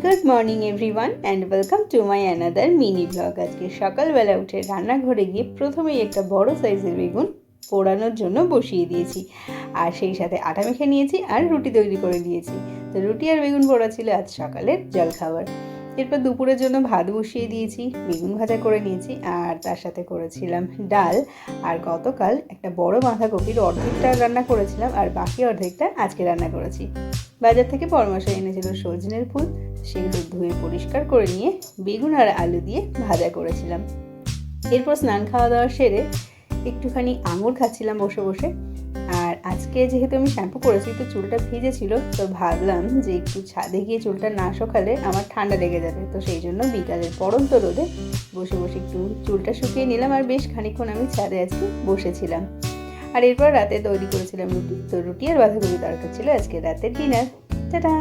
Good morning everyone and welcome to my another mini blog. আজকে সকালবেলা উঠে রান্নাঘরে গিয়ে প্রথমেই একটা বড় সাইজের বেগুন পোড়ানোর জন্য বসিয়ে দিয়েছি, আর সেই সাথে আটা মেখে নিয়েছি আর রুটি তৈরি করে দিয়েছি। তো রুটি আর বেগুন পোড়া ছিল আজ সকালের জলখাবার। এরপর দুপুরের জন্য ভাত বসিয়ে দিয়েছি, বেগুন ভাজা করে নিয়েছি, আর তার সাথে করেছিলাম ডাল। আর গতকাল একটা বড় বাঁধাকপির অর্ধেকটা রান্না করেছিলাম, আর বাকি অর্ধেকটা আজকে রান্না করেছি। বাজার থেকে পরামর্শ এনেছিল সজনের ফুল, সেগুলো ধুয়ে পরিষ্কার করে নিয়ে বেগুন আর আলু দিয়ে ভাজা করেছিলাম। এরপর স্নান খাওয়া দাওয়া সেরে একটুখানি আঙুর খাচ্ছিলাম বসে বসে। আর আজকে যেহেতু আমি শ্যাম্পু করেছি তো চুলটা ভিজে ছিল, তো ভাবলাম যে একটু ছাদে গিয়ে চুলটা না শুকালে আমার ঠান্ডা লেগে যাবে। তো সেই জন্য বিকালের পড়ন্ত রোদে বসে বসে একটু চুলটা শুকিয়ে নিলাম, আর বেশ খানিকক্ষণ আমি ছাদে আজকে বসেছিলাম। আর এরপর রাতে তৈরি করেছিলাম রুটি। তো রুটি আর বাঁধাকপি তরকারি ছিল আজকে রাতের ডিনার। টাটা।